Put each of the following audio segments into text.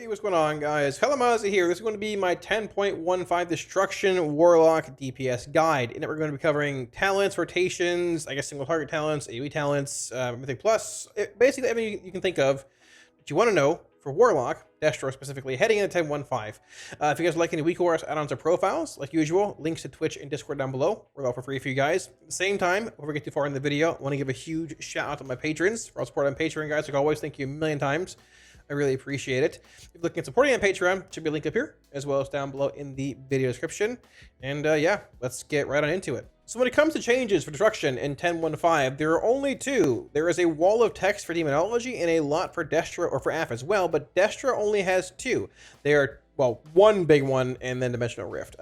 Hey, what's going on, guys? Kalamazi here. This is going to be my 10.15 Destruction Warlock DPS guide. In it, we're going to be covering talents, rotations, I guess single target talents, AOE talents, everything plus, basically everything you can think of that you want to know for Warlock, Destro specifically, heading into 10.15. If you guys like any week course add-ons or profiles, like usual, links to Twitch and Discord down below. We're all for free for you guys. At the same time, before we get too far in the video, I want to give a huge shout out to my patrons for all support on Patreon, guys. Like always, thank you a million times. I really appreciate it. If you're looking at supporting on Patreon, should be a link up here, as well as down below in the video description. And yeah, let's get right on into it. So when it comes to changes for Destruction in 10.15, there are only two. There is a wall of text for Demonology and a lot for Destro or for AF as well, but Destro only has two. They are, well, one big one and then Dimensional Rift.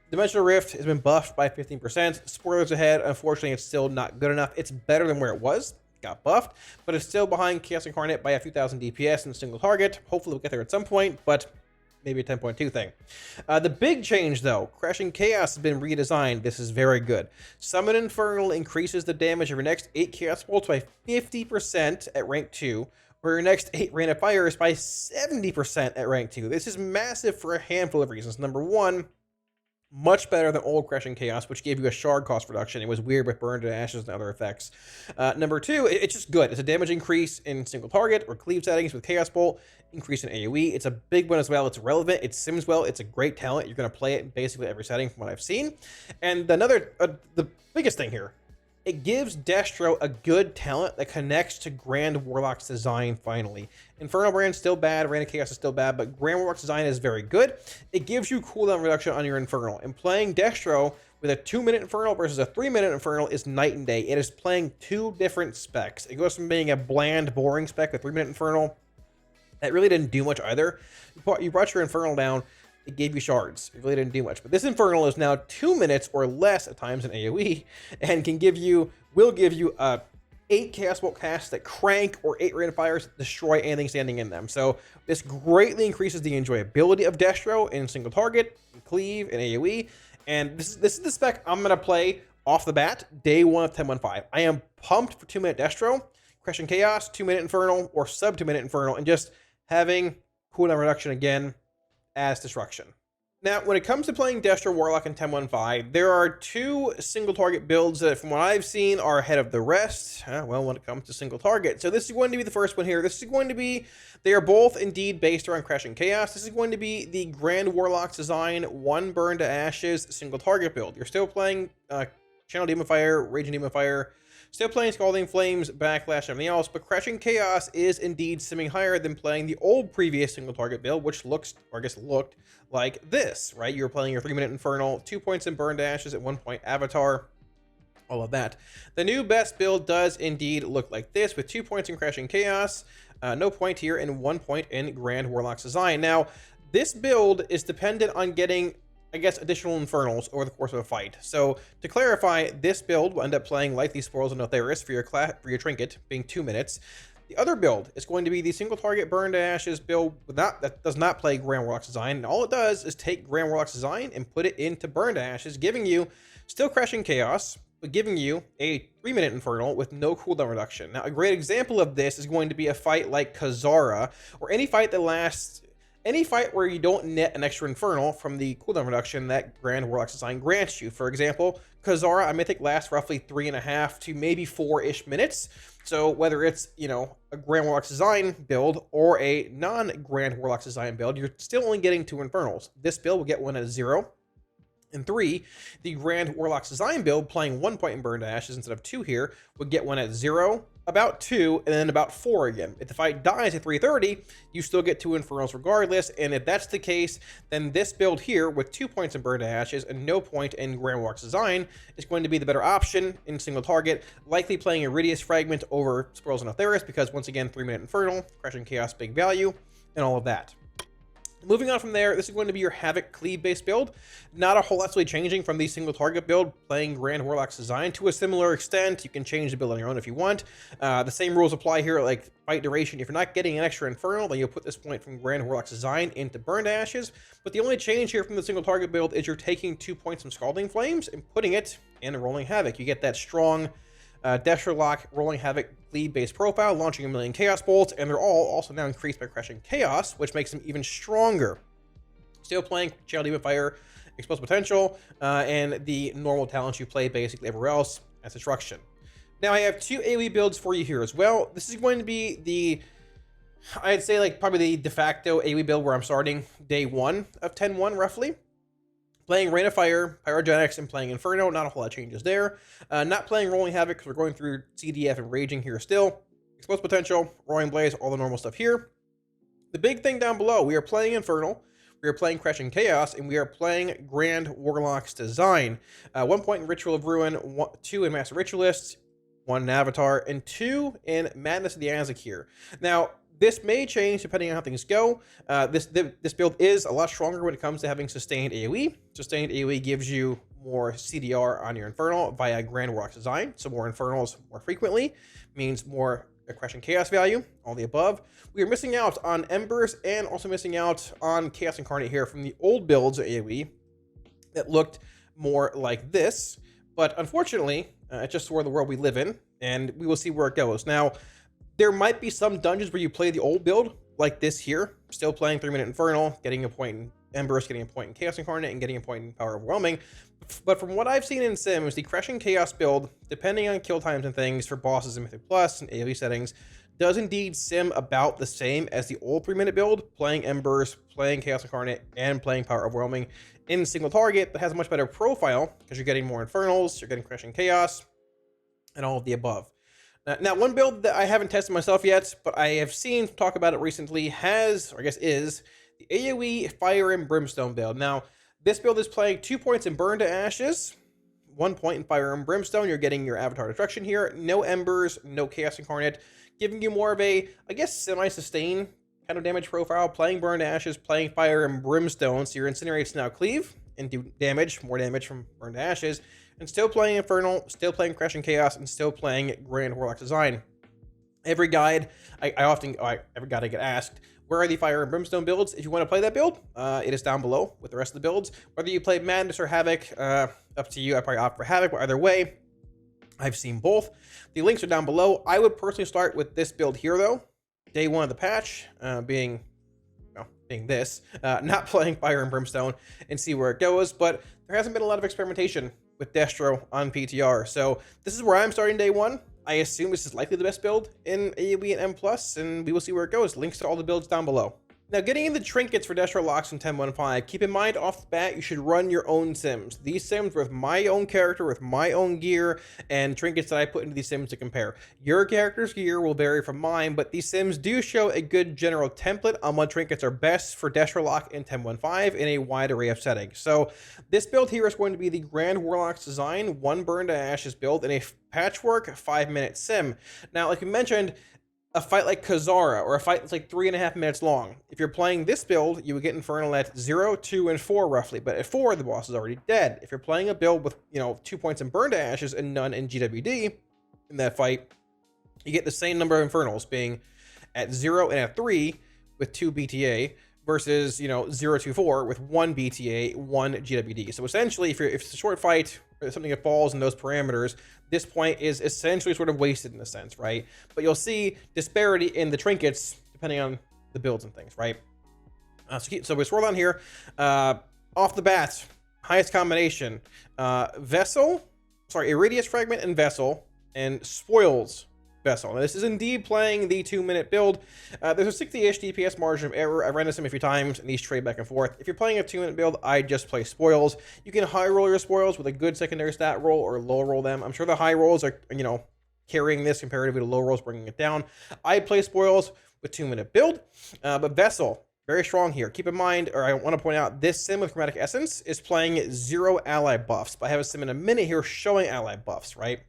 Dimensional Rift has been buffed by 15%. Spoilers ahead, unfortunately, it's still not good enough. It's better than where it was. Got buffed, but it's still behind Chaos Incarnate by a few thousand DPS in a single target. Hopefully we'll get there at some point, but maybe a 10.2 thing. The big change though, Crashing Chaos has been redesigned. This is very good. Summon Infernal increases the damage of your next 8 Chaos bolts by 50% at rank 2, or your next 8 Rain of Fires by 70% at rank 2. This is massive for a handful of reasons. Number one, much better than old Crashing Chaos, which gave you a shard cost reduction. It was weird with Burn to Ashes and other effects. Number two, it's just good. It's a damage increase in single target or cleave settings with Chaos Bolt, increase in AoE. It's a big one as well. It's relevant. It sims well. It's a great talent. You're going to play it in basically every setting from what I've seen. And another, the biggest thing here, it gives Destro a good talent that connects to Grand Warlock's design finally. Infernal Brand's still bad, Reign of Chaos is still bad, but Grand Warlock's design is very good. It gives you cooldown reduction on your Infernal. And playing Destro with a 2-minute Infernal versus a 3-minute Infernal is night and day. It is playing two different specs. It goes from being a bland, boring spec, a 3-minute Infernal, that really didn't do much either. You brought your Infernal down, it gave you shards. It really didn't do much. But this Infernal is now 2 minutes or less at times in AoE, and will give you 8 Chaos Bolt casts that crank or 8 Rain of Fires that destroy anything standing in them. So this greatly increases the enjoyability of Destro in single target, Cleave, and AoE. And this is the spec I'm going to play off the bat, day 1 of 10.15. I am pumped for 2-minute Destro, Crashing Chaos, 2-minute Infernal, or sub 2-minute Infernal, and just having cooldown reduction again as Destruction. Now, when it comes to playing Destro Warlock in 10.15, there are two single target builds that, from what I've seen, are ahead of the rest. Well, when it comes to single target. So this is going to be the first one here. This is going to be, they are both indeed based around Crashing Chaos. This is going to be the Grand Warlock's design, 1 Burn to Ashes single target build. You're still playing Channel Demon Fire, Raging Demon Fire, still playing Scalding Flames, Backlash, and everything else, but Crashing Chaos is indeed simming higher than playing the old previous single target build, which looks, or I guess looked, like this, right? You're playing your 3-minute Infernal, 2 points in Burn to Ashes, at 1 point Avatar, all of that. The new best build does indeed look like this, with 2 points in Crashing Chaos, no point here, and 1 point in Grand Warlock's design. Now, this build is dependent on getting, I guess, additional Infernals over the course of a fight. So to clarify, this build will end up playing like these Spoils of Notheris for your Trinket, being 2 minutes. The other build is going to be the single target Burn to Ashes build that does not play Grand Warlock's design. And all it does is take Grand Warlock's design and put it into Burn to Ashes, giving you still Crashing Chaos, but giving you a 3-minute Infernal with no cooldown reduction. Now, a great example of this is going to be a fight like Kazara, or any fight that lasts. Any fight where you don't net an extra Infernal from the cooldown reduction that Grand Warlock's design grants you. For example, Kazara, I Mythic lasts roughly 3.5 to maybe 4-ish minutes. So whether it's, you know, a Grand Warlock's design build or a non-Grand Warlock's design build, you're still only getting 2 Infernals. This build will get one at 0. And 3, the Grand Warlock's design build, playing 1 point in Burn to Ashes instead of 2 here, would get one at 0, about 2, and then about 4 again. If the fight dies at 3:30, you still get 2 Infernals regardless, and if that's the case, then this build here, with 2 points in Burn to Ashes and no point in Grand Warlock's design, is going to be the better option in single target, likely playing Iridius Fragment over Spoils of Notheris, because once again, 3-minute Infernal, Crashing Chaos, big value, and all of that. Moving on from there, this is going to be your Havoc Cleave-based build. Not a whole lot's really changing from the single target build, playing Grand Warlock's design to a similar extent. You can change the build on your own if you want. The same rules apply here, like fight duration. If you're not getting an extra Infernal, then you'll put this point from Grand Warlock's design into Burn to Ashes. But the only change here from the single target build is you're taking 2 points from Scalding Flames and putting it in Rolling Havoc. You get that strong Destro Lock, Rolling Havoc, Cleave-based profile, launching 1,000,000 Chaos Bolts, and they're all also now increased by Crushing Chaos, which makes them even stronger. Still playing Channel Demon Fire, Explosive Potential, and the normal talents you play basically everywhere else as Destruction. Now I have 2 AoE builds for you here as well. This is going to be the, I'd say like probably the de facto AoE build where I'm starting day 1 of 10.1 roughly. Playing Rain of Fire, Pyrogenics, and playing Inferno, not a whole lot of changes there. Not playing Rolling Havoc because we're going through CDF and Raging here still. Explosive Potential, Roaring Blaze, all the normal stuff here. The big thing down below, we are playing Infernal, we are playing Crushing Chaos, and we are playing Grand Warlock's Design. 1 point in Ritual of Ruin, 2 in Master Ritualist, 1 in Avatar, and 2 in Madness of the Azek here. Now, this may change depending on how things go. This build is a lot stronger when it comes to having sustained AoE. Sustained AoE gives you more CDR on your Infernal via Grand Warlock's Design, so more Infernals more frequently, means more Crushing Chaos value, all the above. We are missing out on Embers and also missing out on Chaos Incarnate here from the old builds of AoE that looked more like this, but unfortunately, it's just sort of the world we live in, and we will see where it goes. Now, there might be some dungeons where you play the old build, like this here, still playing 3-minute Infernal, getting a point in Embers, getting a point in Chaos Incarnate, and getting a point in Power Overwhelming. But from what I've seen in Sims, the Crushing Chaos build, depending on kill times and things for bosses in Mythic Plus and AoE settings, does indeed sim about the same as the old 3-minute build, playing Embers, playing Chaos Incarnate, and playing Power Overwhelming in single target, but has a much better profile because you're getting more Infernals, you're getting Crushing Chaos, and all of the above. Now, one build that I haven't tested myself yet, but I have seen talk about it recently has, or I guess is, the AoE Fire and Brimstone build. Now, this build is playing 2 points in Burn to Ashes, 1 point in Fire and Brimstone. You're getting your Avatar Destruction here. No Embers, no Chaos Incarnate, giving you more of a, I guess, semi-sustain kind of damage profile. Playing Burn to Ashes, playing Fire and Brimstone, so your Incinerates now Cleave and do damage, more damage from Burn to Ashes, and still playing Infernal, still playing Crushing Chaos, and still playing Grand Warlock's Design. Every guide, every guide I get asked, where are the Fire and Brimstone builds? If you want to play that build, it is down below with the rest of the builds. Whether you play Madness or Havoc, up to you. I probably opt for Havoc, but either way, I've seen both. The links are down below. I would personally start with this build here, though. Day 1 of the patch, being this, not playing Fire and Brimstone, and see where it goes. But there hasn't been a lot of experimentation with Destro on PTR, so this is where I'm starting day 1. I assume this is likely the best build in AoE and M+, and we will see where it goes. Links to all the builds down below. Now, getting into trinkets for Destro locks in 10.1.5, keep in mind off the bat, you should run your own sims. These sims with my own character, with my own gear, and trinkets that I put into these sims to compare. Your character's gear will vary from mine, but these sims do show a good general template on what trinkets are best for Destro lock in 10.1.5 in a wide array of settings. So this build here is going to be the Grand Warlock's Design 1 Burn to Ashes build in a patchwork 5-minute sim. Now, like we mentioned, a fight like Kazara, or a fight that's like 3.5 minutes long. If you're playing this build, you would get Infernal at 0, 2, and 4 roughly, but at 4, the boss is already dead. If you're playing a build with, 2 points in Burn to Ashes and none in GWD in that fight, you get the same number of Infernals, being at 0 and at 3 with 2 BTA, versus, 0 to 4 with 1 BTA, 1 GWD. So essentially, if it's a short fight, or something that falls in those parameters, this point is essentially sort of wasted in a sense, right? But you'll see disparity in the trinkets depending on the builds and things, right? So we scroll down here. Off the bat, highest combination, Iridius Fragment and Vessel, and Spoils Vessel. Now, this is indeed playing the 2-minute build. There's a 60-ish DPS margin of error. I ran this a few times, and these trade back and forth. If you're playing a 2-minute build, I just play Spoils. You can high roll your Spoils with a good secondary stat roll, or low roll them. I'm sure the high rolls are, carrying this comparatively to low rolls, bringing it down. I play Spoils with 2-minute build, but Vessel, very strong here. Keep in mind, or I want to point out, this sim with Chromatic Essence is playing 0 ally buffs, but I have a sim in a minute here showing ally buffs, right?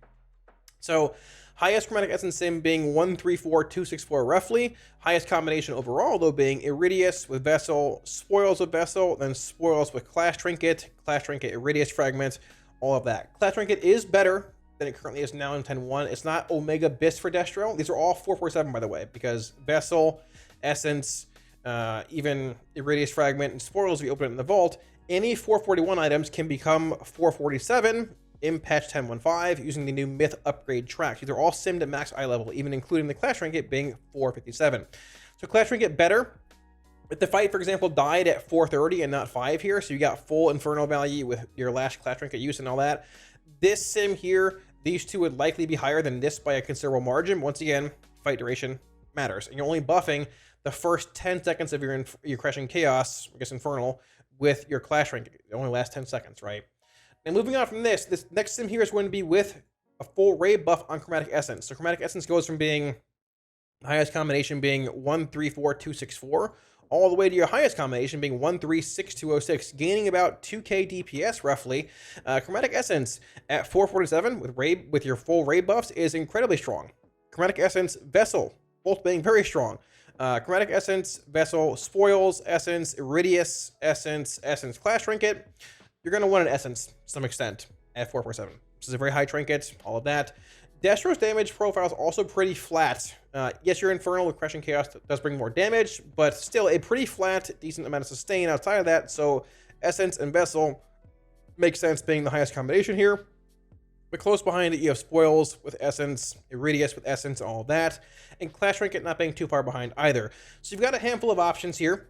So highest Chromatic Essence sim being 134264 roughly. Highest combination overall, though, being Iridius with Vessel, Spoils with Vessel, then Spoils with Clash Trinket, Iridius Fragment, all of that. Clash Trinket is better than it currently is now in 10.1. It's not Omega Bis for Destro. These are all 447, by the way, because Vessel, Essence, even Iridius Fragment, and Spoils, if you open it in the vault, any 441 items can become 447 in patch 10.15 using the new myth upgrade tracks. These are all simmed at max eye level, even including the clash trinket being 457. So clash trinket better. If the fight, for example, died at 430 and not 5 here, so you got full infernal value with your last clash trinket use and all that, this sim here, these two would likely be higher than this by a considerable margin. Once again, fight duration matters, and you're only buffing the first 10 seconds of your Crushing Chaos, I guess Infernal, with your clash rank. It only lasts 10 seconds, right? And moving on from this next sim here is going to be with a full raid buff on Chromatic Essence. So Chromatic Essence goes from being the highest combination being 134264 all the way to your highest combination being 136206, gaining about 2k DPS roughly. Chromatic Essence at 447 with your full raid buffs is incredibly strong. Chromatic Essence Vessel, both being very strong. Chromatic Essence, Vessel, Spoils, Essence, Iridius, Essence, Essence, Clash Trinket. You're going to want an Essence to some extent at 447. This is a very high trinket, all of that. Destro's damage profile is also pretty flat. Yes, your Infernal with Crushing Chaos does bring more damage, but still a pretty flat, decent amount of sustain outside of that. So Essence and Vessel makes sense being the highest combination here. But close behind it, you have Spoils with Essence, Iridius with Essence, all of that, and Clash Trinket not being too far behind either. So you've got a handful of options here.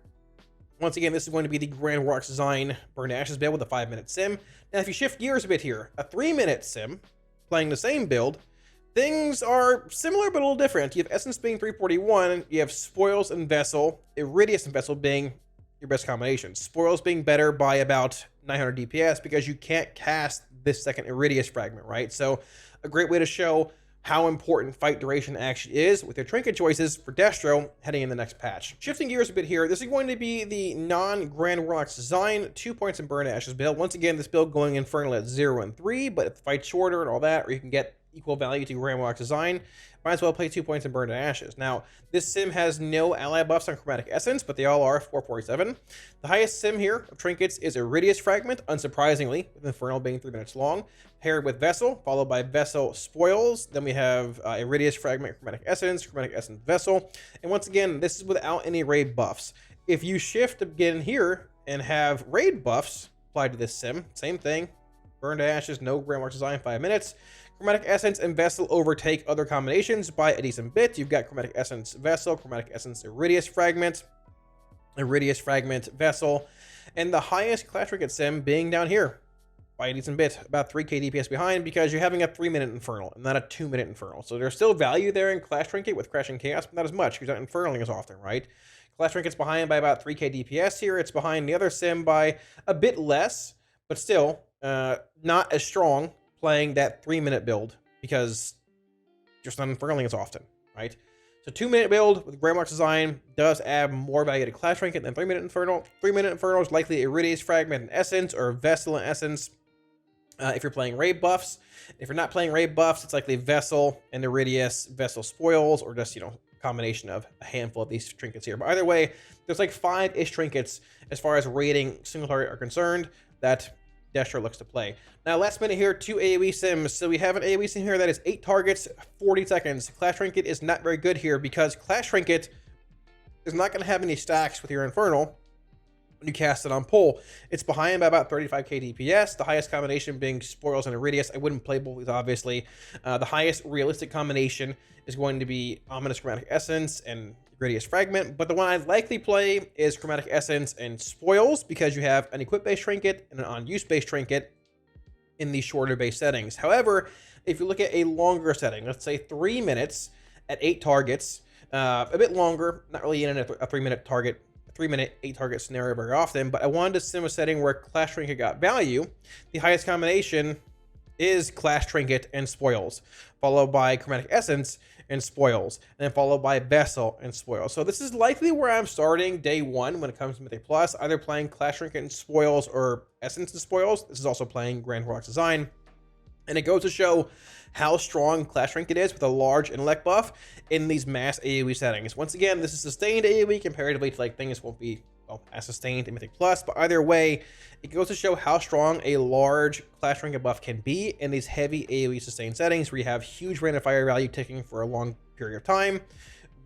Once again, this is going to be the Grand Warlock design Burn to Ashes build with a 5-minute sim. Now, if you shift gears a bit here, a 3-minute sim playing the same build, things are similar but a little different. You have Essence being 341, you have Spoils and Vessel, Iridius and Vessel being your best combination. Spoils being better by about 900 DPS because you can't cast this second Iridius fragment, right? So a great way to show how important fight duration actually is with your trinket choices for Destro heading in the next patch. Shifting gears a bit here, this is going to be the non-Grand Warlock's design, 2 points in Burn to Ashes build. Once again, this build going Infernal at 0 and 3, but if the fight's shorter and all that, or you can get equal value to Grand Warlock's design, might as well play 2 points in Burn to Ashes. Now, this sim has no ally buffs on Chromatic Essence, but they all are 447. The highest sim here of trinkets is Iridius Fragment, unsurprisingly, with Infernal being 3 minutes long, paired with Vessel, followed by Vessel Spoils. Then we have Iridius Fragment, Chromatic Essence, Vessel. And once again, this is without any raid buffs. If you shift again here and have raid buffs applied to this sim, same thing, Burn to Ashes, no Grand Warlock design, 5 minutes. Chromatic Essence and Vessel overtake other combinations by a decent bit. You've got Chromatic Essence Vessel, Chromatic Essence Iridius Fragment, Vessel, and the highest Clash Trinket sim being down here by a decent bit, about 3k DPS behind, because you're having a 3-minute Infernal and not a 2-minute Infernal. So there's still value there in Clash Trinket with Crushing Chaos, but not as much because you're not Infernaling as often, right? Clash Trinket's behind by about 3k DPS here. It's behind the other sim by a bit less, but still not as strong playing that 3-minute build because you're just not Infernaling as often, right? So 2-minute build with Grand Warlock design does add more value to Clash Trinket than 3-minute Infernal. 3-minute Infernal is likely Iridius Fragment and Essence or Vessel and Essence if you're playing raid buffs. If you're not playing raid buffs, it's likely Vessel and Iridius, Vessel Spoils, or just, combination of a handful of these trinkets here. But either way, there's like 5-ish trinkets as far as raiding single target are concerned that Destro looks to play. Now, last minute here, 2 AOE sims. So we have an AOE sim here that is 8 targets, 40 seconds. Clash Trinket is not very good here because Clash Trinket is not going to have any stacks with your Infernal when you cast it on pull. It's behind by about 35k DPS, the highest combination being Spoils and Iridius. I wouldn't play both of these, obviously. The highest realistic combination is going to be Ominous Chromatic Essence and Iridius Fragment, but the one I'd likely play is Chromatic Essence and Spoils because you have an equip-based trinket and an on-use-based trinket in these shorter-based settings. However, if you look at a longer setting, let's say 3 minutes at 8 targets, a bit longer, not really in a 3-minute target, 3-minute 8-target scenario very often, but I wanted to sim a setting where Clash Trinket got value. The highest combination is Clash Trinket and Spoils, followed by Chromatic Essence and Spoils, and then followed by Vessel and Spoils. So this is likely where I'm starting day 1 when it comes to Mythic Plus, either playing Clash Trinket and Spoils or Essence and Spoils. This is also playing Grand Warlock design. And it goes to show how strong Clash Trinket is with a large intellect buff in these mass AoE settings. Once again, this is sustained AoE comparatively to things won't be as sustained in Mythic Plus, but either way, it goes to show how strong a large Clash Trinket buff can be in these heavy AoE sustained settings where you have huge random fire value ticking for a long period of time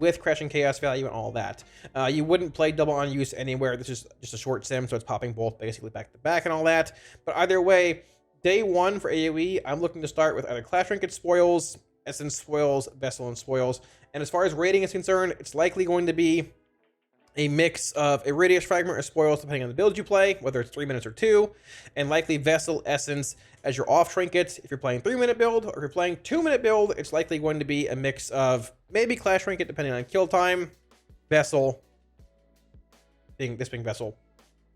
with Crushing Chaos value and all that. You wouldn't play double on use anywhere. This is just a short sim, so it's popping both basically back to back and all that. But either way, Day 1 for AOE, I'm looking to start with either Clash Trinket Spoils, Essence Spoils, Vessel and Spoils. And as far as rating is concerned, it's likely going to be a mix of a Radius Fragment or Spoils, depending on the build you play, whether it's 3 minutes or 2, and likely Vessel, Essence as your off trinket. If you're playing 3-minute build, or if you're playing 2-minute build, it's likely going to be a mix of maybe Clash Trinket, depending on kill time, Vessel, being Vessel,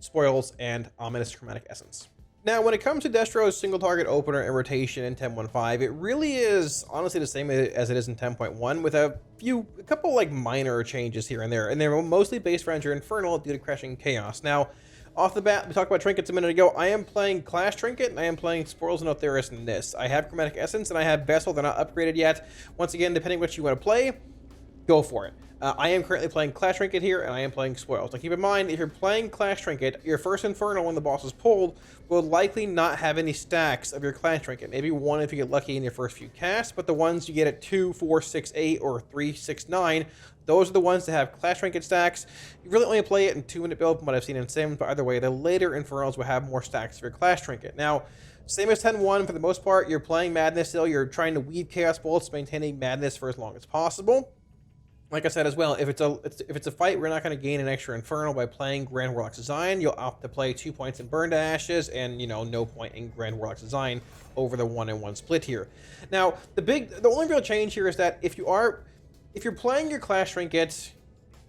Spoils, and Ominous Chromatic Essence. Now, when it comes to Destro's single target opener and rotation in 10.15, it really is honestly the same as it is in 10.1, with a couple like minor changes here and they're mostly based around your Infernal due to Crashing Chaos. Now, off the bat, we talked about Trinkets a minute ago. I am playing Clash Trinket, and I am playing Spoils and Otheris in this. I have Chromatic Essence, and I have Vessel. They're not upgraded yet. Once again, depending what you want to play, go for it. I am currently playing Clash Trinket here, and I am playing Spoils. Now keep in mind, if you're playing Clash Trinket, your first Infernal when the boss is pulled will likely not have any stacks of your Clash Trinket. Maybe one if you get lucky in your first few casts, but the ones you get at 2, 4, 6, 8, or 3, 6, 9, those are the ones that have Clash Trinket stacks. You really only play it in 2-minute build from what I've seen in Sims, but either way, the later Infernals will have more stacks of your Clash Trinket. Now, same as 10.1, for the most part, you're playing Madness still. You're trying to weave Chaos Bolts, maintaining Madness for as long as possible. Like I said as well, if it's a fight, we're not going to gain an extra Infernal by playing Grand Warlock's Design. You'll opt to play 2 points in Burn to Ashes, and no point in Grand Warlock's Design over the 1-in-1 split here. Now, the only real change here is that if you're playing your Clash Trinket,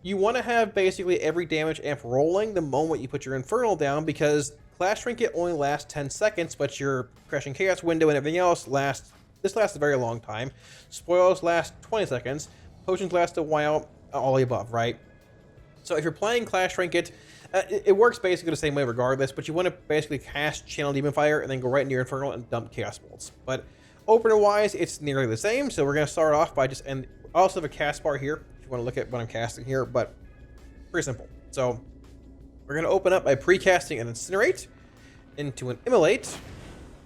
you want to have basically every damage amp rolling the moment you put your Infernal down, because Clash Trinket only lasts 10 seconds, but your Crashing Chaos window and everything else lasts a very long time. Spoils last 20 seconds. Potions last a while, all the above, right? So if you're playing Clash Trinket, it works basically the same way regardless, but you want to basically cast Channel Demon Fire and then go right into your Infernal and dump Chaos Bolts. But opener-wise, it's nearly the same, so we're going to start off by I also have a cast bar here, if you want to look at what I'm casting here, but pretty simple. So we're going to open up by pre-casting an Incinerate, into an Immolate,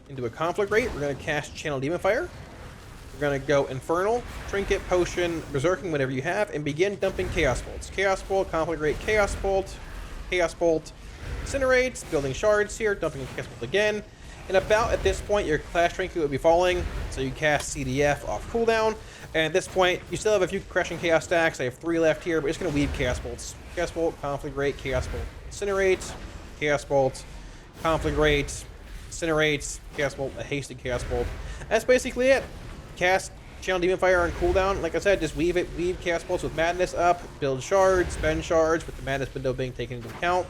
into a Conflict Rate. We're going to cast Channel Demon Fire. We're going to go Infernal, Trinket, Potion, Berserking, whatever you have, and begin dumping Chaos Bolts. Chaos Bolt, Conflict Rate, Chaos Bolt, Incinerate, building shards here, dumping Chaos Bolt again. And about at this point, your Clash Trinket would be falling, so you cast CDF off cooldown. And at this point, you still have a few Crashing Chaos stacks. I have 3 left here, but we're just going to weave Chaos Bolts. Chaos Bolt, Conflict Rate, Chaos Bolt, Incinerate, Chaos Bolt, Conflict Rate, Incinerate, Chaos Bolt, a hasted Chaos Bolt. That's basically it. Cast Channel Demon Fire on cooldown. Like I said, just weave Chaos Bolts with Madness up, build shards, spend shards, with the Madness window being taken into account.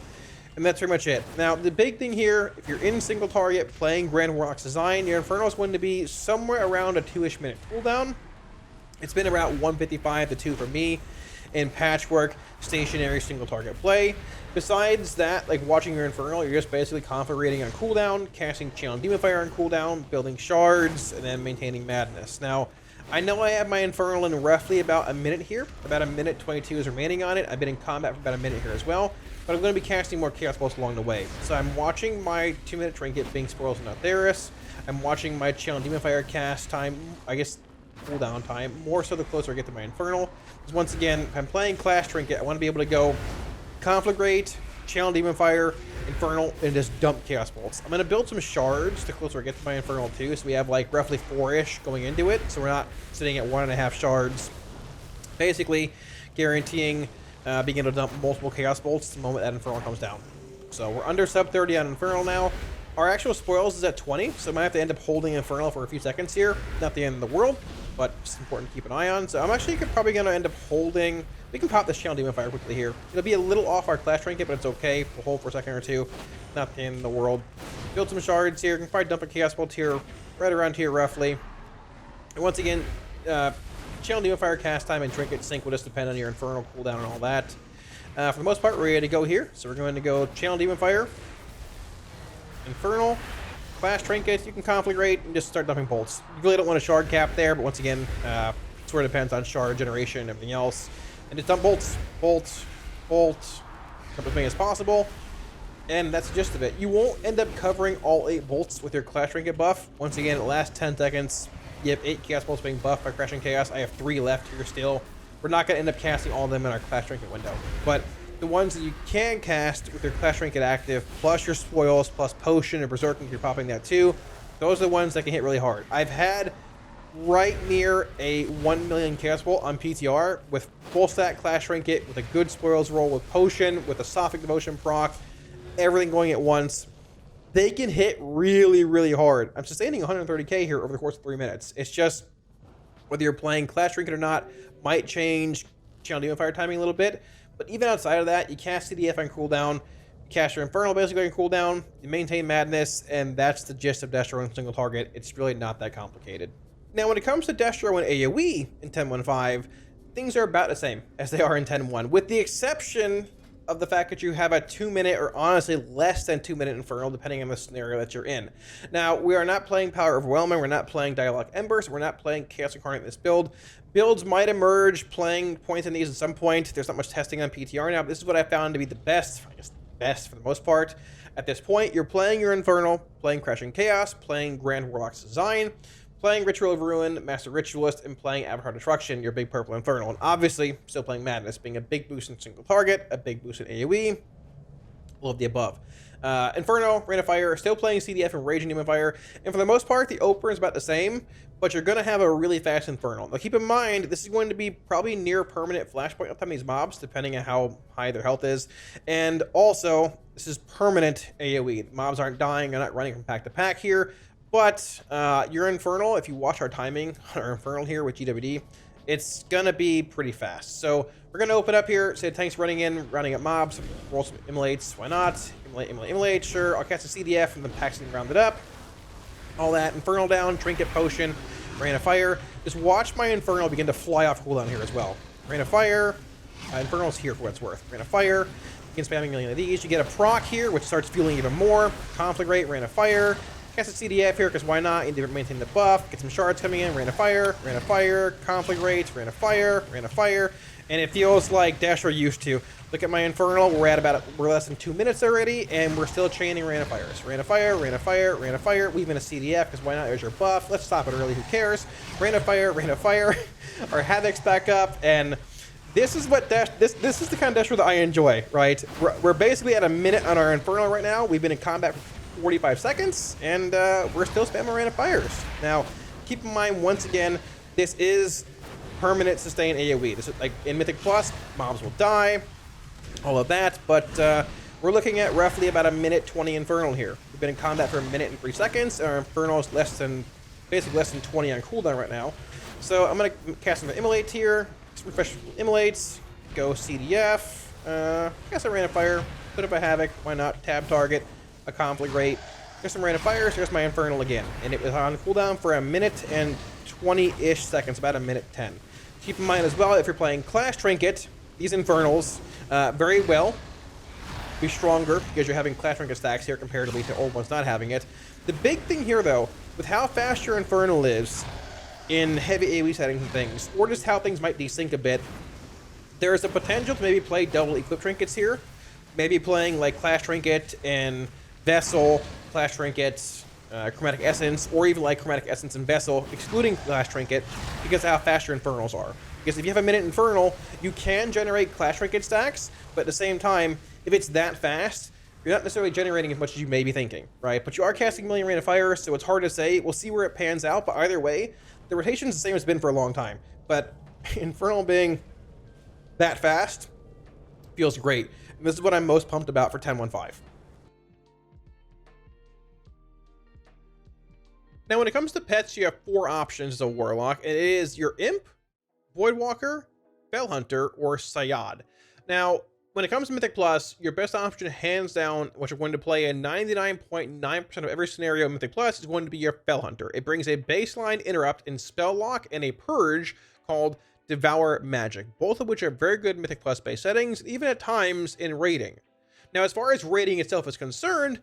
And that's pretty much it. Now, the big thing here, if you're in single target playing Grand Warlock's Design, your Infernal is going to be somewhere around a 2-ish minute cooldown. It's been around 1:55 to 2 for me in Patchwork stationary single target play. Besides that, like watching your Infernal, you're just basically conflict rating on cooldown, casting Channel Demon Fire on cooldown, building shards, and then maintaining Madness. Now, I know I have my Infernal in roughly about a minute here. About a minute 22 is remaining on it. I've been in combat for about a minute here as well, but I'm going to be casting more Chaos Bolts along the way. So I'm watching my 2-minute Trinket being Spoils and Otheris. I'm watching my Channel Demon Fire cast time, I guess cooldown time, more so the closer I get to my Infernal. Because once again, if I'm playing Clash Trinket, I want to be able to go Conflict Rate, Channel Demon Fire, Infernal, and just dump Chaos Bolts. I'm going to build some shards the closer I get to my Infernal too, so we have like roughly 4-ish going into it, so we're not sitting at 1.5 shards. Basically guaranteeing being able to dump multiple Chaos Bolts the moment that Infernal comes down. So we're under sub 30 on Infernal now. Our actual Spoils is at 20, so I might have to end up holding Infernal for a few seconds here. Not the end of the world, but it's important to keep an eye on. So I'm actually probably going to end up holding. We can pop this Channel Demon Fire quickly here. It'll be a little off our Clash Trinket, but it's okay. We'll hold for a second or two. Not the end of the world. Build some shards here. Can probably dump a Chaos Bolt here, right around here roughly. And once again, Channel Demon Fire cast time and Trinket sync will just depend on your Infernal cooldown and all that. For the most part, we're ready to go here. So we're going to go Channel Demon Fire, Infernal, Clash Trinket. You can Conflict Rate and just start dumping bolts. You really don't want a shard cap there, but once again, it sort of depends on shard generation and everything else. And just dump bolts, bolts, bolts, dump as many as possible. And that's the gist of it. You won't end up covering all 8 bolts with your Clash Trinket buff. Once again, it lasts 10 seconds. You have 8 Chaos Bolts being buffed by Crashing Chaos. I have 3 left here still. We're not going to end up casting all of them in our Clash Trinket window. But the ones that you can cast with your Clash Trinket active, plus your Spoils, plus Potion and Berserking, if you're popping that too, Those are the ones that can hit really hard. I've had right near a 1 million chaos bolt on PTR with full stack Clash Trinket, with a good spoils roll, with potion, with a Sophic Devotion proc, everything going at once. They can hit really, really hard. I'm sustaining 130k here over the course of 3 minutes. It's just whether you're playing Clash Trinket or not might change Channel Demon Fire timing a little bit. But even outside of that, you cast CDF on cooldown, you cast your Infernal basically on cooldown, you maintain Madness, and that's the gist of Destro on single target. It's really not that complicated. Now, when it comes to Destro and AOE in 10.1.5, things are about the same as they are in 10.1, with the exception of the fact that you have a 2-minute or honestly less than 2-minute Infernal, depending on the scenario that you're in. Now, we are not playing Power Overwhelming, we're not playing Dialogue Embers, we're not playing Chaos Incarnate in this build. Builds might emerge playing points in these at some point. There's not much testing on PTR now, but this is what I found to be the best, I guess the best for the most part. At this point, you're playing your Infernal, playing Crashing Chaos, playing Grand Warlock's Design, playing Ritual of Ruin, Master Ritualist, and playing Avatar Destruction, your big purple Infernal. And obviously, still playing Madness, being a big boost in single target, a big boost in AoE, all of the above. Inferno, Rain of Fire, still playing CDF and Raging Demon Fire. And for the most part, the opener is about the same, but you're going to have a really fast Infernal. Now keep in mind, this is going to be probably near permanent flashpoint upon these mobs, depending on how high their health is. And also, this is permanent AoE. Mobs aren't dying, they're not running from pack to pack here. But your Infernal, if you watch our timing on our Infernal here with GWD, it's going to be pretty fast. So we're going to open up here, say tanks running in, rounding up mobs, roll some immolates, why not? Immolate, sure. I'll cast a CDF and then packs and round it up. All that, Infernal down, Trinket, Potion, Rain of Fire. Just watch my Infernal begin to fly off cooldown here as well. Rain of Fire, Infernal's here for what it's worth. Rain of Fire, you can spam a million of these. You get a proc here, which starts fueling even more. Conflict Rate, Rain of Fire. Cast a CDF here, because why not? You need to maintain the buff. Get some shards coming in. Rain of Fire, Conflict Rates, Rain of Fire, and it feels like Destro used to. Look at my Infernal. We're less than 2 minutes already, and we're still chaining Rain of Fires. Rain of Fire. Weave in a CDF, because why not? There's your buff. Let's stop it early. Who cares? Rain of Fire. Our Havoc's back up, and this is what this is the kind of Destro that I enjoy, right? We're basically at a minute on our Infernal right now. We've been in combat for 45 seconds, and we're still spamming Rain of Fires. Now, keep in mind, once again, this is permanent sustained AoE. This is like in Mythic Plus, mobs will die, all of that, but we're looking at roughly about a minute 20 Infernal here. We've been in combat for a minute and 3 seconds, and our Infernal is basically less than 20 on cooldown right now. So I'm going to cast some Immolate here, refresh Immolates, go CDF, cast a Rain of Fire, put up a Havoc, why not, tab target, a Conflict Rate, there's some Rain of Fire, so here's my Infernal again. And it was on cooldown for a minute and 20-ish seconds, about a minute 10. Keep in mind as well, if you're playing Clash Trinket, these Infernals very well be stronger because you're having Clash Trinket stacks here comparatively to old ones not having it. The big thing here though, with how fast your Infernal is in heavy AoE settings and things, or just how things might desync a bit, there is a potential to maybe play double equip trinkets here. Maybe playing like Clash Trinket and Vessel, Clash Trinket, Chromatic Essence, or even like Chromatic Essence and Vessel, excluding Clash Trinket, because of how fast your Infernals are. Because if you have a minute Infernal, you can generate Clash Trinket stacks, but at the same time, if it's that fast, you're not necessarily generating as much as you may be thinking, right? But you are casting a million Rain of Fire, so it's hard to say. We'll see where it pans out, but either way, the rotation's the same as it's been for a long time. But Infernal being that fast feels great. And this is what I'm most pumped about for 10.1.5. Now, when it comes to pets, you have 4 options as a Warlock. It is your Imp, Voidwalker, Fellhunter, or Sayad. Now, when it comes to Mythic Plus, your best option, hands down, which you're going to play in 99.9% of every scenario in Mythic Plus, is going to be your Fellhunter. It brings a baseline interrupt in Spell Lock and a Purge called Devour Magic, both of which are very good Mythic Plus based settings, even at times in raiding. Now, as far as raiding itself is concerned,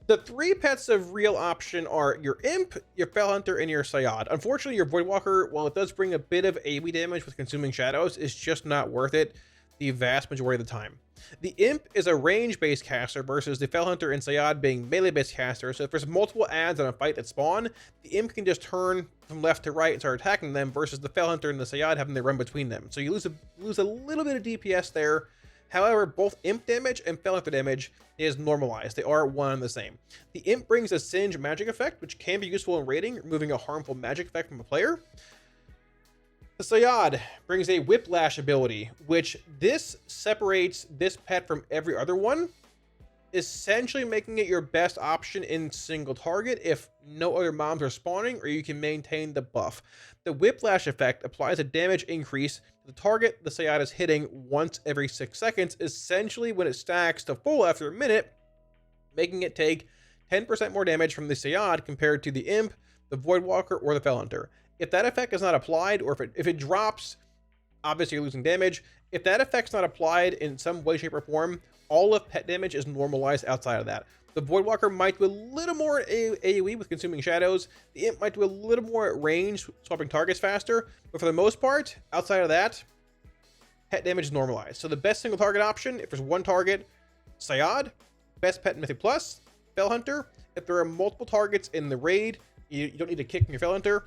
the 3 pets of real option are your Imp, your Fellhunter, and your Sayad. Unfortunately, your Voidwalker, while it does bring a bit of AoE damage with Consuming Shadows, is just not worth it the vast majority of the time. The Imp is a range-based caster versus the Fellhunter and Sayad being melee-based casters, so if there's multiple adds on a fight that spawn, the Imp can just turn from left to right and start attacking them versus the Fellhunter and the Sayad having to run between them. So you lose a little bit of DPS there, However, both imp damage and Fell Hunter damage is normalized. They are one and the same. The imp brings a singe magic effect, which can be useful in raiding, removing a harmful magic effect from a player. The Sayad brings a whiplash ability, which this separates this pet from every other one, essentially making it your best option in single target if no other mobs are spawning or you can maintain the buff. The whiplash effect applies a damage increase to the target the Sayad is hitting once every 6 seconds, essentially when it stacks to full after a minute, making it take 10% more damage from the Sayad compared to the Imp, the Voidwalker, or the Fell Hunter. If that effect is not applied, or if it drops, obviously you're losing damage. If that effect's not applied in some way, shape, or form, all of pet damage is normalized outside of that. The Voidwalker might do a little more AoE with Consuming Shadows. The Imp might do a little more at range, swapping targets faster. But for the most part, outside of that, pet damage is normalized. So the best single target option, if there's one target, Sayad. Best pet in Mythic Plus, Fell Hunter. If there are multiple targets in the raid, you don't need to kick from your Fell Hunter,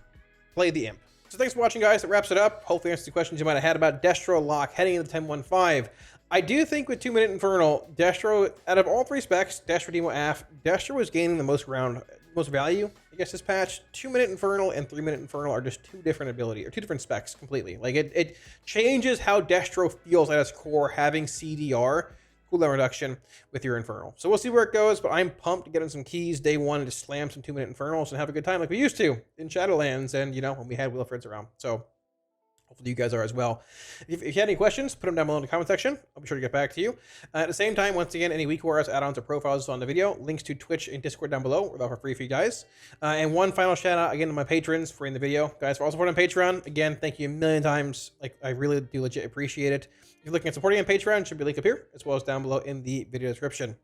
play the Imp. So thanks for watching, guys. That wraps it up. Hopefully answers the questions you might have had about Destro lock heading into 10.15. I do think with 2-minute Infernal, Destro, out of all 3 specs, Destro, Demo, AF, Destro was gaining the most value, I guess, this patch. 2-minute Infernal and 3-minute Infernal are just 2 different ability, or 2 different specs completely. Like, it changes how Destro feels at its core, having CDR, cooldown reduction, with your Infernal. So we'll see where it goes, but I'm pumped to get in some keys day 1 and just slam some 2-minute Infernals and have a good time like we used to in Shadowlands and, you know, when we had Wilfred's around. So hopefully you guys are as well. If you had any questions, put them down below in the comment section. I'll be sure to get back to you. At the same time, once again, any week warriors, add-ons, or profiles on the video, links to Twitch and Discord down below. We're for free for you guys. And one final shout out again to my patrons for in the video. Guys, for all support on Patreon, again, thank you a million times. Like, I really do legit appreciate it. If you're looking at supporting on Patreon, it should be a link up here, as well as down below in the video description.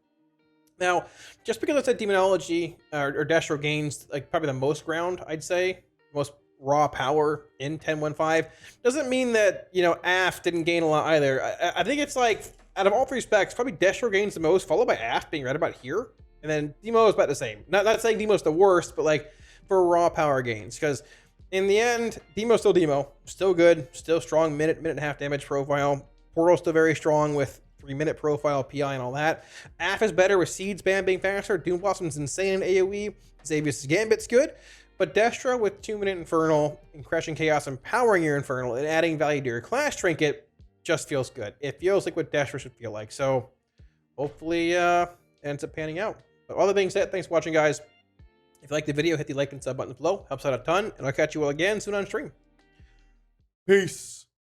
Now, just because I said Demonology or Destro gains like probably the most ground, I'd say, most raw power in 10.15, doesn't mean that, you know, AF didn't gain a lot either. I think it's like, out of all 3 specs, probably Destro gains the most, followed by AF being right about here, and then Demo is about the same. Not saying Demo's the worst, but like for raw power gains, because in the end, Demo's still Demo, still good, still strong minute and a half damage profile. Portal's still very strong with 3-minute profile, PI, and all that. AF is better with Seed Spam being faster. Doom Blossom's insane in AoE. Xavius' Gambit's good. But Destro with 2-minute Infernal and Crushing Chaos, empowering your Infernal and adding value to your class trinket just feels good. It feels like what Destro should feel like. So hopefully it ends up panning out. But all that being said, thanks for watching, guys. If you liked the video, hit the like and sub button below. Helps out a ton. And I'll catch you all again soon on stream. Peace.